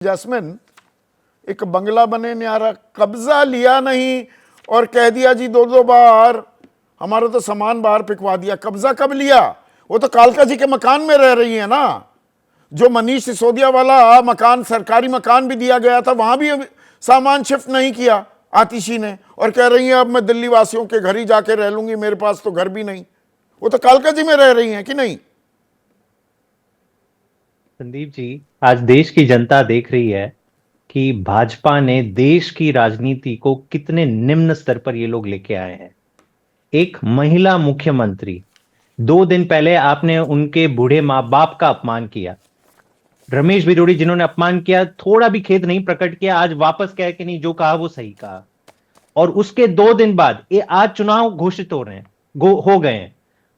Jasmine एक बंगला बने न्यारा, कब्जा लिया नहीं और कह दिया जी दो दो बार हमारा तो सामान बाहर फेंकवा दिया। कब्जा कब लिया? वो तो कालका जी के मकान में रह रही है ना। जो मनीष सिसोदिया वाला मकान, सरकारी मकान भी दिया गया था, वहां भी सामान शिफ्ट नहीं किया आतिशी ने, और कह रही है अब मैं दिल्ली वासियों के घर ही जाके रह लूंगी, मेरे पास तो घर भी नहीं। वो तो कालका जी में रह रही हैं कि नहीं? संदीप जी, आज देश की जनता देख रही है कि भाजपा ने देश की राजनीति को कितने निम्न स्तर पर ये लोग लेके आए हैं। एक महिला मुख्यमंत्री, 2 दिन पहले आपने उनके बूढ़े माँ बाप का अपमान किया। रमेश बिरोड़ी जिन्होंने अपमान किया, थोड़ा भी खेद नहीं प्रकट किया, आज वापस कहे कि नहीं जो कहा वो सही कहा। और उसके 2 दिन बाद ये आज चुनाव घोषित हो रहे हैं, हो गए हैं,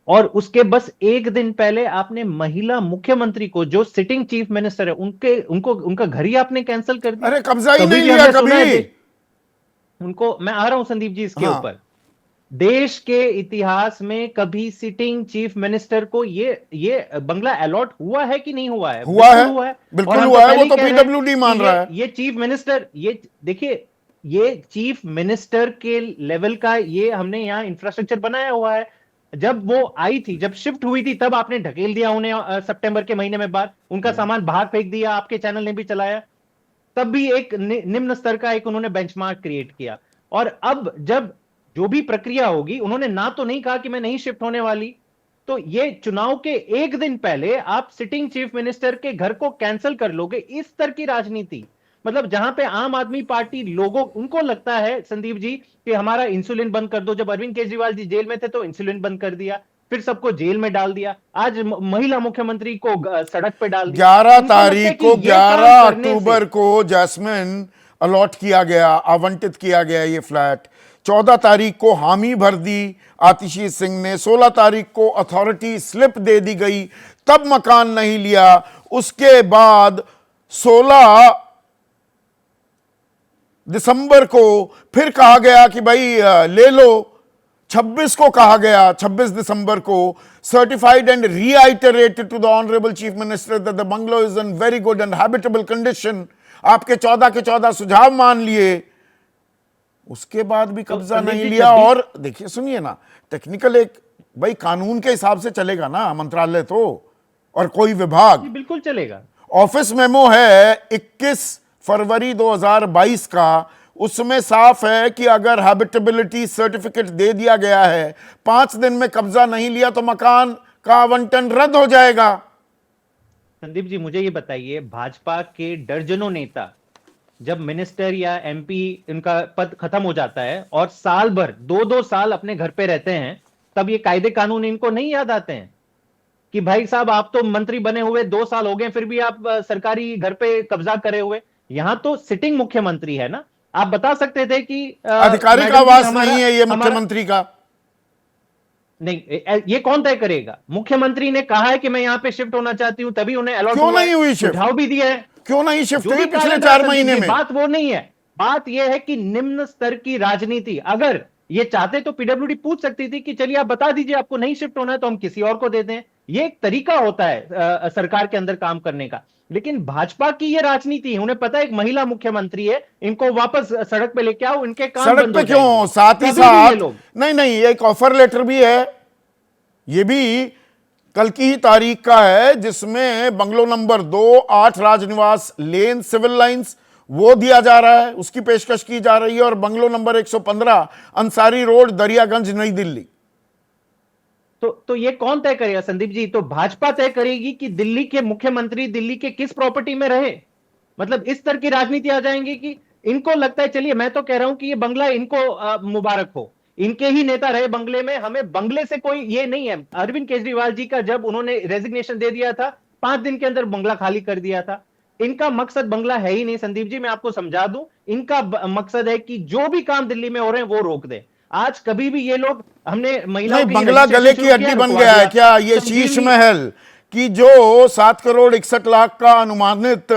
और उसके बस 1 दिन पहले आपने महिला मुख्यमंत्री को, जो सिटिंग चीफ मिनिस्टर है, उनका घर ही आपने कैंसिल कर दिया। अरे कब्जा ही कभी नहीं भी लिया हमने सुना है कभी। उनको, मैं आ रहा हूं संदीप जी इसके हाँ, ऊपर। देश के इतिहास में कभी सिटिंग चीफ मिनिस्टर को ये बंगला अलॉट हुआ है कि नहीं हुआ है? हुआ है, बिल्कुल हुआ है। और बिल्कुल हम हुआ है। पहले वो ही तो कह रहे हैं पीडब्ल्यूडी कि मान रहा है। ये चीफ मिनिस्टर, ये देखिए, ये चीफ मिनिस्टर के लेवल का ये हमने यहाँ इंफ्रास्ट्रक्चर बनाया हुआ है। जब वो आई थी, जब शिफ्ट हुई थी, तब आपने ढकेल दिया उन्हें सितंबर के महीने में बाद, उनका सामान बाहर फेंक दिया, आपके चैनल ने भी चलाया। तब भी एक निम्न स्तर का एक उन्होंने बेंचमार्क क्रिएट किया। और अब जब जो भी प्रक्रिया होगी, उन्होंने ना तो नहीं कहा कि मैं नहीं शिफ्ट होने वाली। तो ये चुनाव के 1 दिन पहले आप सिटिंग चीफ मिनिस्टर के घर को कैंसिल कर लोगे, इस स्तर की राजनीति। मतलब जहां पे आम आदमी पार्टी लोगों, उनको लगता है संदीप जी कि हमारा इंसुलिन बंद कर दो। जब अरविंद केजरीवाल जी जेल में थे तो इंसुलिन बंद कर दिया, फिर सबको जेल में डाल दिया, आज महिला मुख्यमंत्री को सड़क पे डाल दिया। 11 इनको लगता है तारीख कि को, ये काम 11 करने से, अक्टूबर को जैस्मिन अलॉट किया गया, आवंटित किया गया ये फ्लैट। 14 तारीख को हामी भर दी आतिशी सिंह ने, 16 तारीख को अथॉरिटी स्लिप दे दी गई, तब मकान नहीं लिया। उसके बाद 16 दिसंबर को फिर कहा गया कि भाई ले लो। 26 को कहा गया, 26 दिसंबर को, certified and reiterated to the honourable chief minister that the bungalow is in very good and habitable condition. आपके 14 के 14 सुझाव मान लिए, उसके बाद भी कब्जा नहीं लिया। और देखिए, सुनिए ना, टेक्निकल एक, भाई कानून के हिसाब से चलेगा ना मंत्रालय तो, और कोई विभाग। बिल्कुल चलेगा। ऑफिस मेमो है 21 फरवरी 2022 का, उसमें साफ है कि अगर हैबिटेबिलिटी सर्टिफिकेट दे दिया गया है, 5 दिन में कब्जा नहीं लिया तो मकान का आवंटन रद्द हो जाएगा। संदीप जी, मुझे ये बताइए, भाजपा के दर्जनों नेता जब मिनिस्टर या एमपी इनका पद खत्म हो जाता है और साल भर, 2-2 साल अपने घर पे रहते हैं, तब ये कायदे कानून इनको नहीं याद आते हैं कि भाई साहब आप तो मंत्री बने हुए 2 साल हो गए, फिर भी आप सरकारी घर पे कब्जा करे हुए। यहां तो सिटिंग मुख्यमंत्री है ना, आप बता सकते थे कि आधिकारिक मैडम जी आवास हमारा नहीं है ये हमारा मुख्यमंत्री का। नहीं, ये कौन तय करेगा? मुख्यमंत्री ने कहा है कि मैं यहां पे शिफ्ट होना चाहती हूं, तभी उन्हें अलॉट क्यों हुआ नहीं है, हुई शिफ्ट? सुझाव भी दिया है। क्यों नहीं शिफ्ट जो हुई भी पिछले कारण 4 रहा महीने संदीप जी, में? बात वो नहीं है। बात यह है कि निम्न स्तर की राजनीति, अगर ये चाहते तो पीडब्ल्यूडी पूछ सकती थी कि चलिए आप बता दीजिए आपको नहीं शिफ्ट होना है तो हम किसी और को दे दें। ये एक तरीका होता है सरकार के अंदर काम करने का। लेकिन भाजपा की ये राजनीति है, उन्हें पता है एक महिला मुख्यमंत्री है, इनको वापस सड़क पे लेके आओ, इनके काम सड़क बंद पे हो जाएंगे। क्यों? साथ ही कभी भी ये साथ, लोग, नहीं नहीं, एक ऑफर लेटर भी है, ये भी कल की ही तारीख का है, जिसमें बंगलो नंबर 2, 8 राजनिवास लेन, सिविल लाइंस, वो दिया जा रहा है, उसकी पेशकश की जा रही है। और bungalow number 115 Ansari road, Daryaganj, नई दिल्ली। तो ये कौन तय करेगा संदीप जी? तो भाजपा तय करेगी कि दिल्ली के मुख्यमंत्री दिल्ली के किस प्रॉपर्टी में रहे। मतलब इस तरह की राजनीति आ जाएंगी कि इनको लगता है, चलिए मैं तो कह रहा हूं कि ये बंगला इनको मुबारक हो, इनके ही नेता रहे बंगले में, हमें बंगले से कोई ये नहीं है। अरविंद केजरीवाल जी का जब उन्होंने रेजिग्नेशन दे दिया था, 5 दिन के अंदर बंगला खाली कर दिया था। इनका मकसद बंगला है ही नहीं संदीप जी, मैं आपको समझा दूं। इनका मकसद है कि जो भी काम दिल्ली में हो रहे हैं वो रोक दे। आज कभी भी ये लोग, हमने महिलाओं नहीं, के बंगला गले की हड्डी बन गया है क्या ये शीश महल? कि जो 7 करोड़ 61 लाख का अनुमानित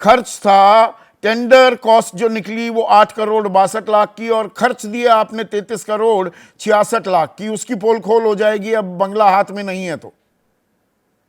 खर्च था, टेंडर कॉस्ट जो निकली वो 8 करोड़ 62 लाख की, और खर्च दिया आपने 33 करोड़ 66 लाख की, उसकी पोल खोल हो जाएगी अब बंगला हाथ में नहीं है तो।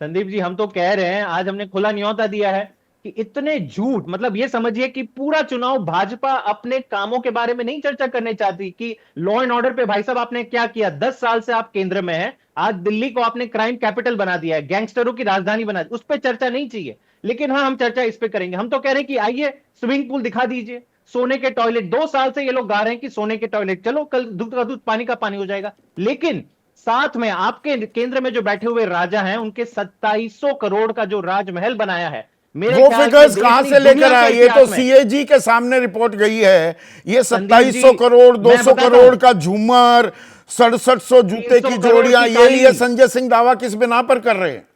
संदीप जी, हम तो कह रहे हैं, आज हमने खुला न्योता दिया है कि इतने झूठ, मतलब ये समझिए कि पूरा चुनाव भाजपा अपने कामों के बारे में नहीं चर्चा करने चाहती कि लॉ एंड ऑर्डर पे भाई साहब आपने क्या किया, 10 साल से आप केंद्र में हैं, आज दिल्ली को आपने क्राइम कैपिटल बना दिया है, गैंगस्टरों की राजधानी बना दी, उस पर चर्चा नहीं चाहिए। लेकिन हाँ, हम चर्चा इस पे करेंगे। हम तो कह रहे हैं कि आइए स्विमिंग पूल दिखा दीजिए, सोने के टॉयलेट, 2 साल से ये लोग गा रहे हैं कि सोने के टॉयलेट, चलो कल दूध का दूध पानी का पानी हो जाएगा। लेकिन साथ में आपके केंद्र में जो बैठे हुए राजा हैं, उनके 2700 करोड़ का जो राजमहल बनाया है, मेरे वो ख्याल फिगर्स से कहां देश से नहीं, लेकर दुनिया आए? के ये तो इतिहास में। सीएजी के सामने रिपोर्ट गई है। ये संदीप जी, 2700 करोड़, मैं 200 बताता करोड़ हूं। का झूमर, 6700 जूते 300 की करोड़ जोड़ियां, की ये ताली। संजय सिंह दावा किस बिना पर कर रहे हैं?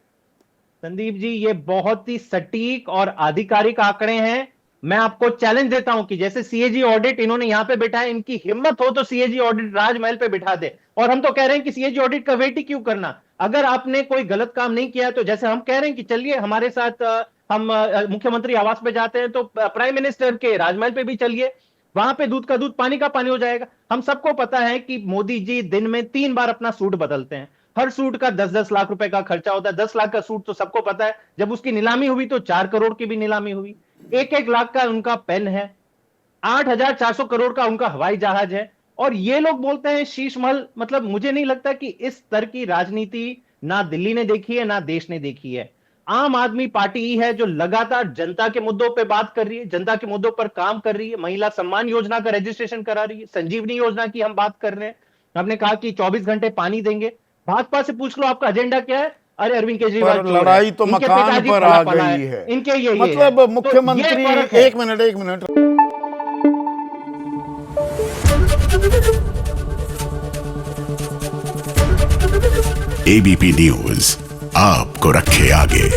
संदीप जी, ये बहुत ही सटीक और आधिकारिक आंकड़े हैं। मैं आपको चैलेंज देता हूं कि जैसे सीएजी ऑडिट इन्होंने यहां पे बिठाया, इनकी हिम्मत हो तो सीएजी ऑडिट राजमहल पे बिठा दे। और हम तो कह रहे हैं कि सीएजी ऑडिट का वेट ही क्यों करना? अगर आपने कोई गलत काम नहीं किया तो जैसे हम कह रहे हैं कि चलिए हमारे साथ हम मुख्यमंत्री आवास पे जाते हैं, तो प्राइम मिनिस्टर के राजमहल पे भी चलिए, वहां पे दूध का दूध पानी का पानी हो जाएगा। हम सबको पता है कि मोदी जी दिन में 3 बार अपना सूट बदलते हैं, हर सूट का 10-10 लाख रुपए का खर्चा होता है। 10 लाख का सूट तो सबको पता है, जब उसकी नीलामी हुई तो 4 करोड़ की भी नीलामी हुई। 1-1 लाख का उनका पेन है, 8,400 करोड़ का उनका हवाई जहाज है, और ये लोग बोलते हैं शीश महल। मतलब मुझे नहीं लगता कि इस स्तर की राजनीति ना दिल्ली ने देखी है ना देश ने देखी है। आम आदमी पार्टी ही है जो लगातार जनता के मुद्दों पे बात कर रही है, जनता के मुद्दों पर काम कर रही है। महिला सम्मान योजना का रजिस्ट्रेशन करा रही है, संजीवनी योजना की हम बात कर रहे हैं, हमने कहा कि 24 घंटे पानी देंगे। भाजपा से पूछ लो आपका एजेंडा क्या है, अरे अरविंद केजरीवाल पर चोर है, लड़ाई तो इनके मकान पिताजी पर फला आ फला गई है। इनके ये मतलब है। मुख्यमंत्री, तो ये फर्क है। एक मिनट, एक मिनट। एबीपी न्यूज आपको रखे आगे।